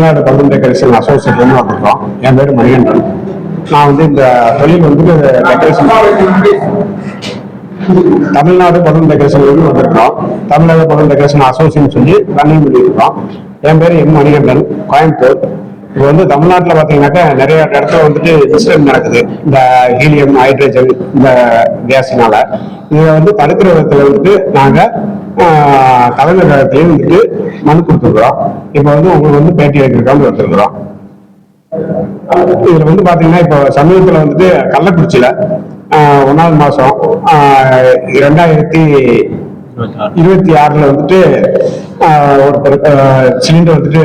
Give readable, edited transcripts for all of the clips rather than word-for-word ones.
Tamil Nadu balloon decoration association வந்திருக்கோம். என் பேர் மணிகண்டன். நான் வந்து இந்த தொழில் வந்து டெக்கரேஷன் தமிழ்நாடு பலூன் டெக்கரேஷன் வந்திருக்கோம். தமிழ்நாடு பலூன் டெக்கரேஷன் அசோசியேஷன் சொல்லி ரன்னிங் பண்ணியிருக்கோம். என் பேர் எம் மணிகண்டன், கோயம்புத்தூர். இப்போ வந்து தமிழ்நாட்டில் பார்த்தீங்கன்னாக்கா நிறைய இடத்துல வந்துட்டு இன்சிடென்ட் நடக்குது இந்த ஹீலியம், ஹைட்ரஜன், இந்த கேஸ்னால. இதை வந்து தடுக்கிற விதத்தில் வந்துட்டு நாங்கள் தலைமை கழகத்திலையும் வந்துட்டு மனு கொடுத்துருக்குறோம். இப்போ வந்து உங்களுக்கு வந்து பேட்டி எடுக்கிறோம்னு வந்துருக்குறோம். இதுல வந்து பாத்தீங்கன்னா இப்போ சமீபத்துல வந்துட்டு கள்ளக்குறிச்சியில 1வது மாசம் 2026 வந்துட்டு ஒருத்தர் சிலிண்டர் வந்துட்டு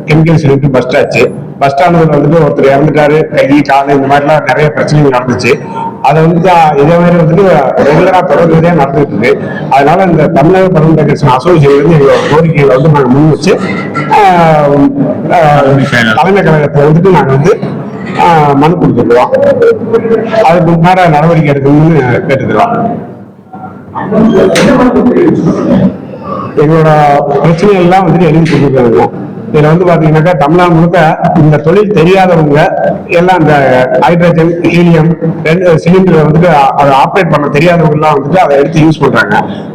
கெமிக்கல் சிலிண்டர் பஸ்ட் ஆச்சு. பஸ் ஆனதுல வந்துட்டு ஒருத்தர் இறந்துட்டாரு. கை, கால் இந்த மாதிரிலாம் நிறைய பிரச்சனைகள் நடந்துச்சு. அதை வந்து இதே மாதிரி வந்துட்டு ரெகுலரா தொடர்ந்துதே நடந்துட்டு இருக்கு. அதனால இந்த தமிழ்நாடு பலூன் டெக்கரேஷன் அசோசியேஷன் வந்து எங்களோட கோரிக்கைகளை வந்து நாங்கள் முன் வச்சு தலைமை கழகத்தில் வந்துட்டு நாங்கள் வந்து மனு கொடுத்துருக்கோம். அதுக்கு முன்னாடி நடவடிக்கை எடுக்கணும்னு கேட்டுக்கிறோம். எங்களோட பிரச்சனைகள் எல்லாம் வந்துட்டு எழுதி கொடுத்துருக்காங்க. இதுல வந்து பாத்தீங்கன்னாக்கா தமிழ்நாடு முழுக்க இந்த தொழில் தெரியாதவங்க எல்லாம் இந்த ஹைட்ரஜன், ஹீலியம் சிலிண்டர் வந்துட்டு அதை ஆப்ரேட் பண்ண தெரியாதவங்க எல்லாம் வந்துட்டு அதை எடுத்து யூஸ் பண்றாங்க.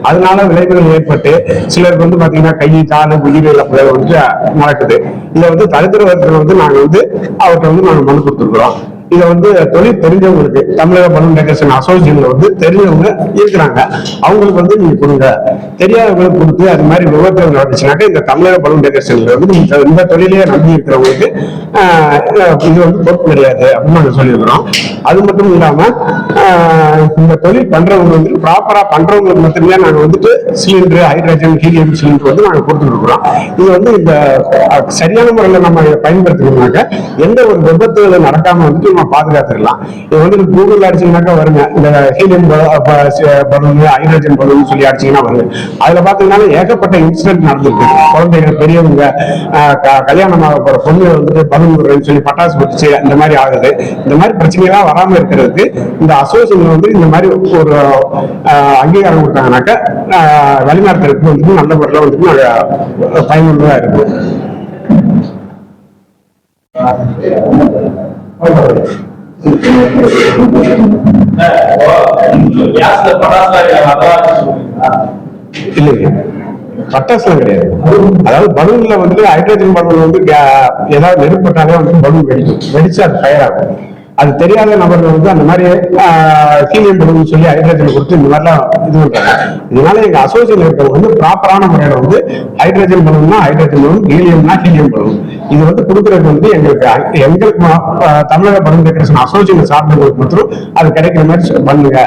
அதனால விளைவுகள் ஏற்பட்டு சிலருக்கு வந்து பாத்தீங்கன்னா கை, கால், உயிரிழப்பு வந்துட்டு நடக்குது. இதை வந்து தடுக்கிற விதத்துல வந்து நாங்க வந்து அவர்கிட்ட வந்து நாங்க மனு கொடுத்துருக்குறோம். இதை வந்து தொழில் தெரிஞ்சவங்களுக்கு தமிழக பலூன் டெக்கரேஷன் அசோசியேஷன்ல வந்து தெரிஞ்சவங்க இருக்கிறாங்க. அவங்களுக்கு வந்து நீங்க கொடுங்க. தெரியாதவங்களுக்கு கொடுத்து அது மாதிரி விபத்துகள் நடந்துச்சுனாக்கா இந்த தமிழக பலூன் டெக்கரேஷன்ல வந்து இந்த தொழிலே நம்பி இருக்கிறவங்களுக்கு இது வந்து பொறுப்பு கிடையாது அப்படின்னு நாங்க சொல்லியிருக்கிறோம். அது மட்டும் இல்லாம இந்த தொழில் பண்றவங்க வந்து ப்ராப்பரா பண்றவங்களுக்கு மட்டுமே நாங்க வந்துட்டு சிலிண்டர், ஹைட்ரஜன், ஹீலியம் சிலிண்டர் வந்து நாங்க கொடுத்துட்டு இருக்கிறோம். இது வந்து இந்த சரியான முறையில் நம்ம பயன்படுத்தணும்னாக்க எந்த ஒரு விபத்துகளும் நடக்காம வந்துட்டு பாதுகாத்துக்கலாம். இது வந்து கூகுள் அடிச்சீங்கன்னாக்கா வருங்க. இந்த ஹீலியம் பலூன், ஹைட்ரஜன் பலூன் சொல்லி அடிச்சீங்கன்னா வருங்க. அதுல பாத்தீங்கன்னா ஏகப்பட்ட இன்சிடென்ட் நடந்திருக்கு. குழந்தைகள், பெரியவங்க, கல்யாணமாக போற பொண்ணு வந்துட்டு பலூன் விடுறேன்னு சொல்லி பட்டாசு வெடிச்சு இந்த மாதிரி ஆகுது. இந்த மாதிரி பிரச்சனைலாம் வராம இருக்கிறதுக்கு இந்த அசோசியேஷன் வந்து இந்த மாதிரி ஒரு அங்கீகாரம் கொடுத்தாங்கன்னாக்கா வெளிநாட்டுக்கு வந்துட்டு நல்ல முறையில் வந்துட்டு பயனுள்ளதா இருக்கும். இல்லைங்க, பட்டாசுலாம் கிடையாது. அதாவது பலூன்ல வந்து ஹைட்ரஜன் பலூன் வந்து ஏதாவது நெருப்பட்டாலே வந்து பலூன் வெடிச்சு அது ஃபயர் ஆகும். அது தெரியாத நபர்கள் வந்து அந்த மாதிரி ஹீலியம் பலூன் சொல்லி ஹைட்ரஜன் கொடுத்து இந்த மாதிரிலாம் இது பண்றாங்க. இதனால எங்க அசோசியேஷன் இருக்கிறவங்க வந்து ப்ராப்பரான முறையில வந்து ஹைட்ரஜன் பலூன்னா ஹைட்ரஜன் பலூன், ஹீலியம்னா ஹீலியம் பலூன் இது வந்து கொடுக்கறது வந்து எங்களுக்கு தமிழக பலூன் டெக்கரேஷன் அசோசியேஷன் சார்ந்தவங்களுக்கு மட்டும் அது கிடைக்கிற மாதிரி பண்ணுங்க.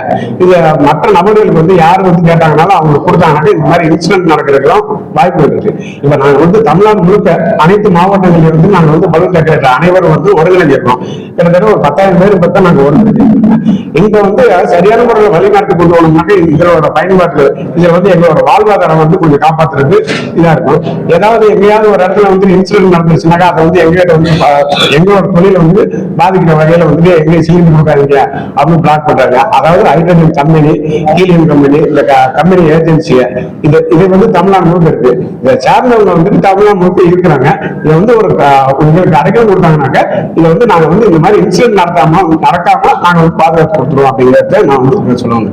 இது மற்ற நபர்களுக்கு வந்து யாரு வந்து கேட்டாங்கனாலும் அவங்களுக்கு கொடுத்தாங்கன்னா இந்த மாதிரி இன்சிடென்ட் நடக்கிறதுக்கெல்லாம் வாய்ப்பு இருக்கு. இப்ப நாங்க வந்து தமிழ்நாடு முழுக்க அனைத்து மாவட்டங்களில் இருந்து நாங்க வந்து பலூன் டெக்கரேட்டர் அனைவரும் வந்து ஒருங்கிணைஞ்சிருக்கோம். கிட்டத்தட்ட ஒரு 10,000 பேர் பத்தி நாங்க ஒருங்கிணைஞ்சிருக்கோம். இங்க வந்து சரியான முறையில் வழிநாட்டு கொண்டு வரணும்னாக்க இதோட பயன்பாட்டு இதுல வந்து எங்களோட வாழ்வாதாரம் வந்து கொஞ்சம் காப்பாற்றுறது இதா இருக்கும். ஏதாவது எங்கேயாவது ஒரு இடத்துல வந்து இன்சிடென்ட் நடந்துச்சுனாக்கா அதை வந்து எங்ககிட்ட வந்து எங்களோட தொழில வந்து பாதிக்கிற வகையில வந்து எங்க சிலிண்டர் கொடுக்காதீங்க அப்படின்னு பிளாக் பண்றாங்க. அதாவது ஹைட்ரஜன் கம்பெனி, ஹீலியம் கம்பெனி, இந்த கம்பெனி ஏஜென்சி இது வந்து தமிழ்நாடு முழுக்க இருக்கு. இதை சேர்ந்தவங்க வந்து தமிழ்நாடு முழுக்க இருக்கிறாங்க. இதை வந்து ஒரு உங்களுக்கு அடைக்கலம் கொடுத்தாங்கன்னாக்க இதை வந்து நாங்க வந்து இந்த மாதிரி இன்சிடென்ட் நடக்காம நாங்க வந்து பாதுகாத்து கொடுத்துருவோம் அப்படிங்கிறத நான் வந்து சொல்லுவாங்க.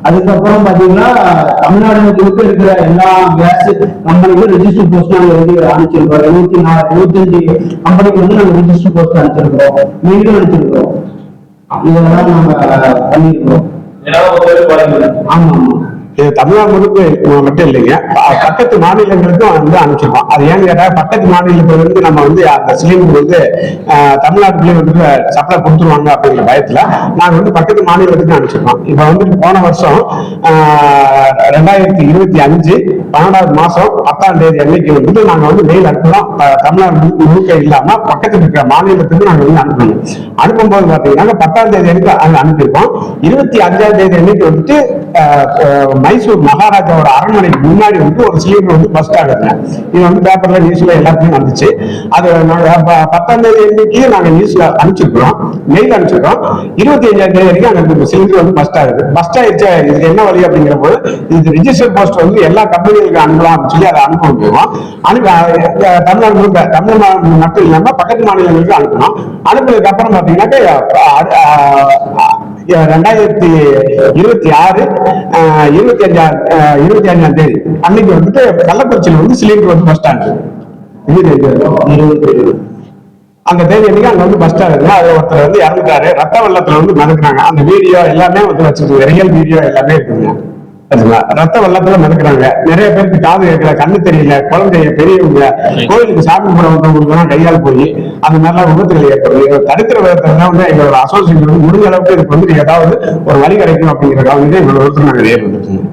அதுக்கப்புறம் பாத்தீங்கன்னா தமிழ்நாடு முழுக்க இருக்கிற எல்லா கேஸ் கம்பெனிக்கும் ரெஜிஸ்டர் போஸ்ட் நாங்க வந்து அனுப்பிச்சிருக்கோம். 75 கம்பெனிக்கு வந்து நாங்க ரெஜிஸ்டர் போஸ்ட் அனுப்பிச்சிருக்கோம், மெயிலும் அனுப்பிச்சிருக்கோம். இதெல்லாம் நாங்க பண்ணிருக்கோம். ஆமா ஆமா, இது தமிழ்நாடு முழுக்க மட்டும் இல்லைங்க, பக்கத்து மாநிலங்களுக்கும் வந்து அனுப்பிச்சிருக்கோம். அது ஏன்னு கேட்டா பக்கத்து மாநிலத்துல இருந்து நம்ம வந்து அந்த சிலிண்டர் வந்து தமிழ்நாட்டுக்குள்ளே வந்து சப்ளை கொடுத்துருவாங்க அப்படிங்கிற பயத்துல நாங்க வந்து பக்கத்து மாநிலத்துக்கு அனுப்பிச்சிருக்கோம். இப்ப வந்து போன வருஷம் 2025 12வது மாசம் 10ஆம் தேதி அன்னைக்கு வந்து நாங்க வந்து மெயில் அனுப்பலாம். தமிழ்நாடு முழுக்க இல்லாம பக்கத்துல இருக்கிற மாநிலத்துக்கு நாங்க வந்து அனுப்பணும். அனுப்பும்போது பாத்தீங்கன்னா 10ஆம் தேதி அன்னைக்கு அங்க அனுப்பியிருக்கோம். 25ஆம் தேதி அன்னைக்கு வந்துட்டு மைசூர் மகாராஜாவோட அரண்மனைக்கு முன்னாடி வந்து ஒரு சிலிண்டர் வந்து பஸ்ட் ஆகுதுங்க. இது வந்து பேப்பர்ல நியூஸ்ல எல்லாத்தையும் வந்துச்சு. அது நாங்க 10ஆம் தேதி அன்னைக்கு நாங்க நியூஸ்ல அனுப்பிச்சிருக்கிறோம், மெயில் அனுப்பிச்சிருக்கோம். 25ஆம் தேதி வரைக்கும் அங்க சிலிண்டர் வந்து பஸ்ட் ஆகுது. பஸ்ட் ஆயிடுச்சு, இதுக்கு என்ன வழி அப்படிங்கிற போது இது ரிஜிஸ்டர் போஸ்ட் வந்து எல்லா கம்பெனிகளுக்கு அனுப்பலாம் அப்படின்னு சொல்லி அதை அனுப்ப முடியும். தமிழ்நாடு முழுக்க, தமிழ்நாடு மட்டும் இல்லாம பக்கத்து மாநிலங்களுக்கு அனுப்பணும். அனுப்புனதுக்கு அப்புறம் பாத்தீங்கன்னாக்க 2026 25ஆம் தேதி அன்னைக்கு வந்துட்டு கள்ளக்குறிச்சியில் வந்து சிலிண்டர் வந்து பஸ் ஸ்டாண்ட் அந்த தேதி அன்னைக்கு அங்க வந்து பஸ் ஸ்டாண்ட் அது ஒருத்தர் வந்து இறந்துட்டாரு, ரத்த வெள்ளத்துல வந்து மிதக்குறாங்க. அந்த வீடியோ எல்லாமே வந்து வச்சிருக்கு, ரியல் வீடியோ எல்லாமே இருக்குங்க. ரத்த வெள்ளத்துல மிதக்குறாங்க. நிறைய பேருக்கு காது கேட்கல, கண்ணு தெரியல, குழந்தைய, பெரியவங்க, கோயிலுக்கு சாமி கூட வந்தவங்களுக்கு கையால் போய் அந்த மாதிரிலாம் விபத்துகள் ஏற்படுது. தடுக்கிற விதத்துல வந்து எங்களோட அசோசியேஷன் வந்து முடிஞ்ச அளவுக்கு இதுக்கு வந்து ஏதாவது ஒரு வழி கிடைக்கும் அப்படிங்கிறதுக்காக வந்து எங்களோட ஒருத்தர் நாங்கள் ஏற்படுத்திருக்கோம்.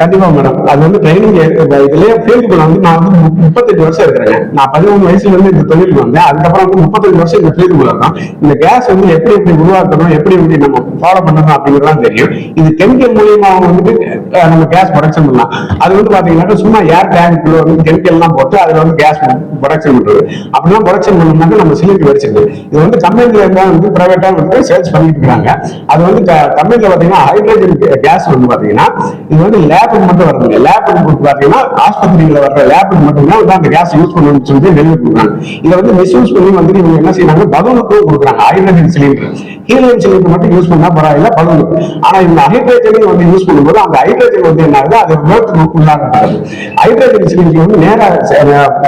கண்டிப்பா மேடம், அது வந்து ட்ரைனிங் இதுலயே ஃபீல்டுக்குள்ள வந்து நான் வந்து 35 வருஷம் இருக்கிறேன். நான் 13 வயசுல இருந்து இந்த தொழிலுக்கு வந்தேன். அதுக்கப்புறம் வந்து 35 வருஷம் இந்த ஃபீல்டுக்குள்ள இருக்கோம். இந்த கேஸ் வந்து எப்படி உருவாக்கணும், எப்படி நம்ம ஃபாலோ பண்ணணும் அப்படிங்கிறதான் தெரியும். இது கெமிக்கல் மூலியமா வந்துட்டு நம்ம கேஸ் ப்ரொடக்ஷன் பண்ணலாம். அது வந்து பாத்தீங்கன்னா சும்மா ஏர் டேங்க்ல வந்து கெமிக்கல் எல்லாம் போட்டு அதுல வந்து கேஸ் ப்ரொடக்ஷன் பண்றது. அப்படிலாம் ப்ரொடக்ஷன் பண்ணோம்னாக்க நம்ம சிலிண்டர் வச்சிருக்கு. இது வந்து கம்பெனில இருந்தா வந்து பிரைவேட்டா வந்து சேல்ஸ் பண்ணிட்டு இருக்காங்க. அது வந்து கம்பெனில பாத்தீங்கன்னா ஹைட்ரஜன் கேஸ் வந்து பாத்தீங்கன்னா இது வந்து லேபுக்கு மட்டும் வருது. லேபுக்கு பாத்தீங்கன்னா ஆஸ்பத்திரியில வர்ற லேபுக்கு மட்டும்தான் வந்து அந்த கேஸ் யூஸ் பண்ணணும்னு சொல்லி வெளியே கொடுக்குறாங்க. இதை வந்து மிஸ்யூஸ் பண்ணி வந்து இவங்க என்ன செய்யறாங்க, பலூனுக்கும் கொடுக்குறாங்க. ஹைட்ரஜன் சிலிண்டர், ஹீலியம் சிலிண்டர் மட்டும் யூஸ் பண்ணா பரவாயில்ல, பலூன். ஆனா இந்த ஹைட்ரஜனையும் வந்து யூஸ் பண்ணும்போது அந்த ஹைட்ரஜன் வந்து என்ன ஆகுது, அது விபத்துக்கு உள்ளாகப்படுது. ஹைட்ரஜன் சிலிண்டர் வந்து நேரா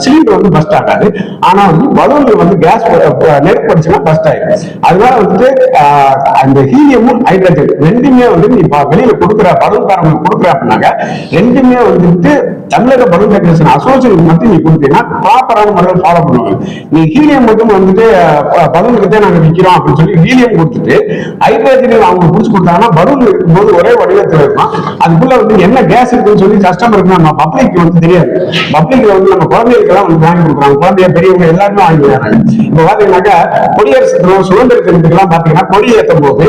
சிலிண்டர் வந்து பஸ்ட் ஆகாது, ஆனா வந்து பலூன்ல வந்து கேஸ் நெருப்பு படிச்சுன்னா பஸ்ட் ஆயிடும். அதனால வந்து அந்த ஹீலியமும் ஹைட்ரஜன் ரெண்டுமே வந்து நீ வெளியில கொடுக்குற பலூன்காரங்களுக்கு கொடுக்குற அப்படின்னாக்க ரெண்டுமே வந்துட்டு தமிழக பலூன் டெக்னீஷியன் அசோசியேஷன் மட்டும் நீ கொடுத்தீங்கன்னா ப்ராப்பரான முறையில் ஃபாலோ பண்ணுவாங்க. நீ ஹீலியம் மட்டும் வந்துட்டு பலூனுக்கு தான் நாங்க விற்கிறோம் அப்படின்னு சொல்லி ஹீலியம் கொடுத்துட்டு ஹைட்ரஜன் அவங்க புடிச்சு கொடுத்தாங்கன்னா பலூன் இருக்கும்போது ஒரே வடிவத்தில் இருக்கும். அதுக்குள்ள வந்து என்ன கேஸ் இருக்குன்னு சொல்லி கஸ்டமருக்கு நம்ம பப்ளிக் வந்து தெரியாது. பப்ளிக்ல வந்து நம்ம குழந்தைகளுக்கு எல்லாம் வந்து வாங்கி கொடுக்குறாங்க. குழந்தைய பெரியவங்க எல்லாருமே வாங்கி கொடுக்குறாங்க. இப்ப பாத்தீங்கன்னாக்கா குடியரசு தினம், சுதந்திர தினத்துக்கு எல்லாம் பாத்தீங்கன்னா கொடி ஏற்றும் போது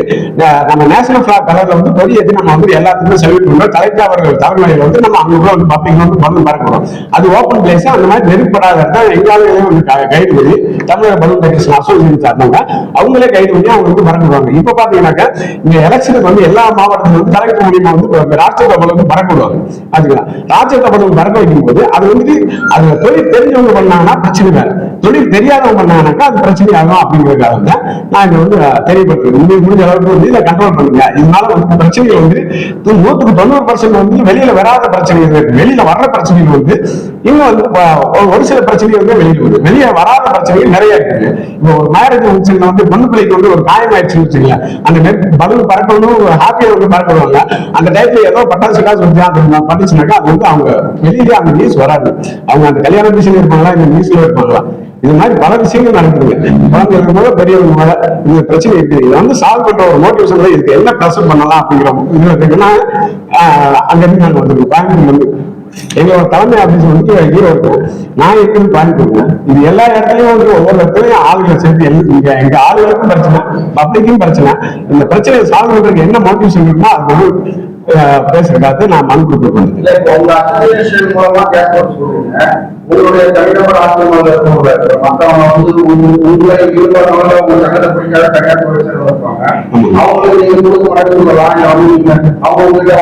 நம்ம நேஷனல் பிளாக் கலர்ல வந்து கொடி ஏற்றி நம்ம வந்து எல்லாத்துக்குமே சல்யூட் பண்றோம். கலெக்டர் அவர்கள் தலைமையில வந்து நம்ம அங்க வந்து பப்ளிக் வந்து பலூன் பறக்கிறோம். அது ஓப்பன் பிளேஸ். அந்த மாதிரி நெருப்படாத எங்களாலேயே வந்து கைடு பண்ணி தமிழக பலூன் டெக்னீஷியன் அசோசியேஷன் சார்ந்தவங்க அவங்களே கைடு பண்ணி அவங்க வந்து பறக்குவாங்க. இப்ப பாத்தீங்கன்னாக்கா இந்த எலெக்ஷனுக்கு வந்து எல்லா மாவட்டத்திலும் வந்து கலெக்டர் மூலியமா வந்து ராஷ்டிரிய பலூன் பறக்க விடுவாங்க. அதுதான் ராஷ்டிரிய பலூன் பறக்க வைக்கும் போது அது வந்துட்டு அது தொழில் தெரிஞ்சவங்க பண்ணாங்கன்னா பிரச்சனை வேற, தொழில் தெரியாதவங்க பண்ணாங்கன்னாக்கா அது பிரச்சனை ஆகும். அப்படிங்கிறதுக்காக தான் நான் இங்க வந்து தெரியப்படுத்துறேன். உங்களுக்கு முடிஞ்ச அளவுக்கு வந்து இதை கண்ட்ரோல் பண்ணுங்க. இதனால வந்து பிரச்சனைகள் வந்து 100% வந்து வெளியில வராத பிரச்சனைகள் இருக்கு. வெளியில வர்ற பிரச்சனைகள் வந்து இன்னும் வந்து ஒரு சில பிரச்சனைகள் வந்து வெளியில வருது. வெளியே வராத பிரச்சனைகள் நிறைய இருக்கு. இப்போ ஒரு மேரேஜ் ஃபங்க்ஷன்ல வந்து பொண்ணு பிள்ளைக்கு வந்து ஒரு காயம் ஆயிடுச்சுன்னு வச்சுக்கல, அந்த பலூன் பறக்கணும் ஹாப்பியா வந்து பறக்குவாங்க. அந்த டைத்துல ஏதோ பட்டாசு காசு வந்து அது பண்ணிச்சுனாக்கா அது வந்து அவங்க வெளியில அந்த நியூஸ் வராது. அவங்க அந்த கல்யாண விஷயம் இருப்பாங்களா, இந்த நியூஸ்ல இருப்பாங்களா, இது மாதிரி பல விஷயங்கள் நடக்குதுங்க. குழந்தைகளுக்கு மேல பெரியவங்க மேல இந்த பிரச்சனை இருக்கு. இதை வந்து சால்வ் பண்ற ஒரு மோட்டிவேஷன்ல இதுக்கு என்ன ப்ரெஷர் பண்ணலாம் அப்படிங்கிற இதுன்னா அங்க இருந்து நாங்க வந்து கோயம்புத்தூர் வந்து எங்களோட தலைமை ஆபீஸ் வந்து ஹீரோ இருக்கும். நான் இருக்கிறது கோயம்புத்தூர். இது எல்லா இடத்துலயும் வந்து ஒவ்வொரு இடத்துலயும் ஆளுகளை சேர்த்து எங்க ஆளுகளுக்கும் பிரச்சனை, பப்ளிக்கும் பிரச்சனை. இந்த பிரச்சனையை சால்வ் பண்றதுக்கு என்ன மோட்டிவேஷன் இருக்குமோ அது வந்து பேசுறதுக்காக நான் மனு கொடுத்துருக்கேன். உங்களுடைய தனிநபர் ஆசிரியமாக மற்றவங்க வந்து உங்களை ஈடுபடுறவங்க உங்க சங்கத்தை பிடிக்காத தனியார் தொழிற்சங்கம் இருப்பாங்க. அவங்களுக்கு நீங்க கொடுக்க மாட்டேங்கலாம், அவங்க உங்ககிட்ட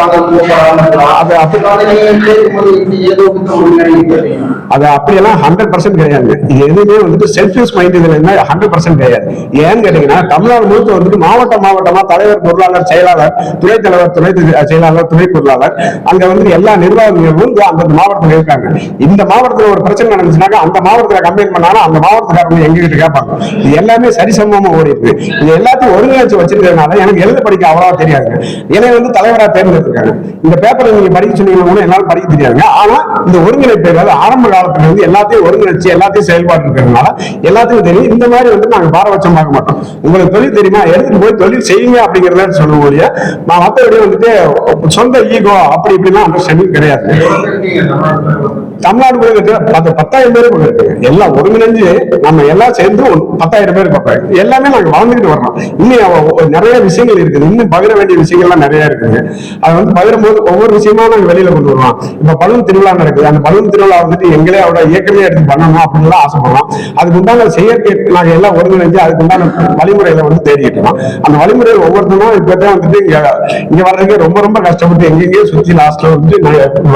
அது அப்படியெல்லாம் 100% கிடையாது. இது எதுவுமே வந்துட்டு செல்ஃபிஷ் மைண்ட் இதுல இருந்தா 100% கிடையாது. ஏன்னு கேட்டீங்கன்னா தமிழ்நாடு முழுக்க வந்துட்டு மாவட்டமா தலைவர், பொருளாளர், செயலாளர், துணைத் தலைவர், துணை செயலாளர், துணை பொருளாளர், அங்க வந்து எல்லா நிர்வாகிகளும் அந்த மாவட்டத்தில் இருக்காங்க. இந்த மாவட்டத்தில் ஒரு பிரச்சனை நடந்துச்சுனாக்கா அந்த மாவட்டத்தில் கம்ப்ளைண்ட் பண்ணாலும் அந்த மாவட்டத்துக்காரங்க எங்க கிட்ட கேட்பாங்க. இது எல்லாமே சரிசமமா ஓடி இருக்கு. இது எல்லாத்தையும் ஒருங்கிணைச்சு வச்சிருக்க படிச்சதுனால எனக்கு எழுத படிக்க அவ்வளவா தெரியாதுங்க. என்னை வந்து தலைவராக தேர்ந்தெடுத்திருக்காங்க. இந்த பேப்பரை நீங்க படிக்க சொன்னீங்கன்னா கூட என்னால படிக்க தெரியாதுங்க. ஆனா இந்த ஒருங்கிணைப்பு ஆரம்ப காலத்துல இருந்து எல்லாத்தையும் ஒருங்கிணைச்சு எல்லாத்தையும் செயல்பாடு இருக்கிறதுனால எல்லாத்தையும் தெரியும். இந்த மாதிரி வந்து நாங்க பாரபட்சம் பார்க்க மாட்டோம். உங்களுக்கு தொழில் தெரியுமா, எடுத்துட்டு போய் தொழில் செய்யுங்க அப்படிங்கிறத சொல்ல முடிய நான் மற்றபடி வந்துட்டு சொந்த ஈகோ அப்படி இப்படிலாம் அண்டர்ஸ்டாண்டிங் கிடையாது. தமிழ்நாடு 10,000 பேர் இருக்கு. எல்லாம் ஒருங்கிணைஞ்சு நம்ம எல்லாம் சேர்ந்து 10,000 பேர் பார்ப்பாங்க. எல்லாமே நாங்க வாழ்ந்துகிட்டு வரோம். இன்னும் நிறைய விஷயங்கள் இருக்குது. இன்னும் பகிர வேண்டிய விஷயங்கள்லாம் நிறைய இருக்குது. அதை வந்து பகிரும் போது ஒவ்வொரு விஷயமா நாங்க வெளியில கொண்டு வருவோம். இப்ப பலூன் திருவிழா நடக்குது. அந்த பலூன் திருவிழா வந்துட்டு எங்களே அவரோட இயக்கமே எடுத்து பண்ணணும் அப்படின்னு ஆசைப்படுறோம். அதுக்கு உண்டான செயற்கை நாங்க எல்லாம் ஒருங்கிணைஞ்சு அதுக்கு உண்டான வழிமுறைகளை வந்து தேடிட்டு இருக்கோம். அந்த வழிமுறை ஒவ்வொருத்தரும் இப்பதான் வந்துட்டு இங்க வர்றதுக்கு ரொம்ப ரொம்ப கஷ்டப்பட்டு எங்கெங்கேயோ சுத்தி லாஸ்ட்ல வந்து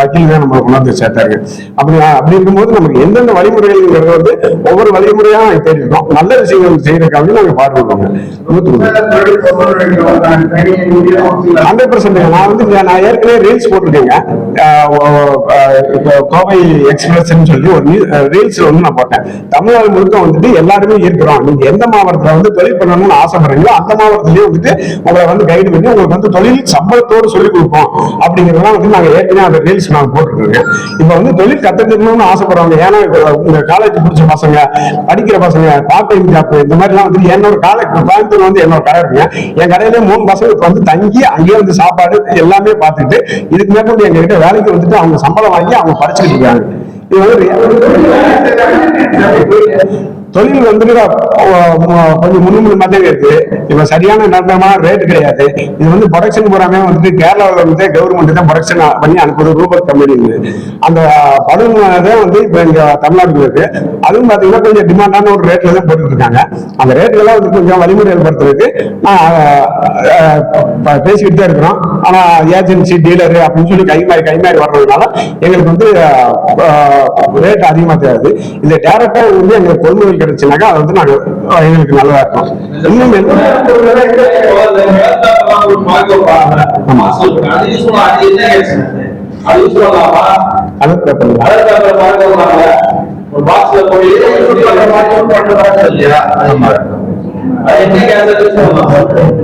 வக்கீல் தான் நம்ம கொண்டாந்து சேர்த்தாரு. அப்படி இருக்கும்போது நமக்கு எந்தெந்த வழிமுறைகள் வந்து ஒவ்வொரு வழிமுறையா தேடிட்டோம். நல்ல விஷயங்கள் செய்யறதுக்காக நாங்க பாடுபடுறோம். 100% நான் ஏற்கனவே ரீல்ஸ் போட்டிருக்கேங்க. கோவை எக்ஸ்பிரஸ் சொல்லி ஒரு ரீல்ஸ் வந்து நான் போட்டேன். தமிழ்நாடு முழுக்க வந்துட்டு எல்லாருமே இருக்கிறோம். நீங்க எந்த மாவட்டத்துல வந்து தொழில் பண்ணணும்னு ஆசைப்படுறீங்களோ அந்த மாவட்டத்திலயும் வந்துட்டு உங்களை வந்து கைடு பண்ணி உங்களுக்கு வந்து தொழில் சம்பளத்தோடு சொல்லிக் கொடுப்போம் அப்படிங்கிறதெல்லாம் வந்து நாங்க ஏற்கனவே அந்த ரீல்ஸ் நான் போட்டுருக்கேன். இப்ப வந்து தொழில் கத்துக்கணும்னு ஆசைப்படுறவங்க, ஏன்னா இந்த காலேஜ் முடிச்ச பசங்க, படிக்கிற பசங்க, பார்ட் டைம் ஜாப் இந்த மாதிரி எல்லாம் வந்து என்னோட கோயம்புத்தூர் வந்து என்னோட கடை இருக்குங்க. என் கடையிலே 3 பசங்களுக்கு வந்து தங்கி அங்கேயே வந்து சாப்பாடு எல்லாமே பார்த்துட்டு இதுக்கு மேற்கொண்டு எங்க கிட்ட வேலைக்கு வந்துட்டு அவங்க சம்பளம் வாங்கி அவங்க படிச்சுட்டு இருக்காங்க. இது வந்து தொழில் வந்து கொஞ்சம் முன்னுமுன்னு மாதிரி இருக்கு. இப்ப சரியான நிரந்தரமான ரேட் கிடையாது. இது வந்து ப்ரொடக்ஷன் பூராமே வந்துட்டு கேரளாவில் வந்து கவர்மெண்ட் தான் ப்ரொடக்ஷன் பண்ணி அனுப்புது. ரூபர் கம்பெனி அந்த பலூன் தான் வந்து இப்ப இங்க தமிழ்நாட்டுல இருக்கு. அதுவும் பாத்தீங்கன்னா கொஞ்சம் டிமாண்டான ஒரு ரேட்ல தான் போட்டுட்டு இருக்காங்க. அந்த ரேட்டுகள்லாம் வந்து கொஞ்சம் வழிமுறைப்படுத்துறதுக்கு பேசிக்கிட்டு தான் இருக்கிறோம். ஆனா ஏஜென்சி டீலரு அப்படின்னு சொல்லி கைமாறி வர்றதுனால எங்களுக்கு வந்து ரேட் அதிகமா தேவை. இந்த டைரக்டா வந்து எங்களுக்கு கொள்முதல் கிடைச்சுனாக்கா அது வந்து நாங்க எங்களுக்கு நல்லதா இருக்கும். இன்னும்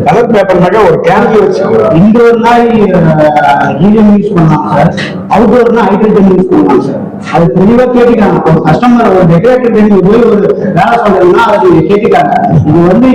கலர் பேப்பர்னாக்கா ஒரு கேன்ல வச்சு இன்டோர் ஹீலியம் யூஸ் பண்ணலாம் சார், அவுட்டோர்னா ஹைட்ரஜன் யூஸ் பண்ணலாம் சார். அது தெளிவா கேட்டுக்காங்க. ஒரு கஸ்டமர் ஒரு டெக்கரேட்டர் போய் ஒரு வேலை சொல்றதுன்னா அது கேட்டுக்காங்க. இது வந்து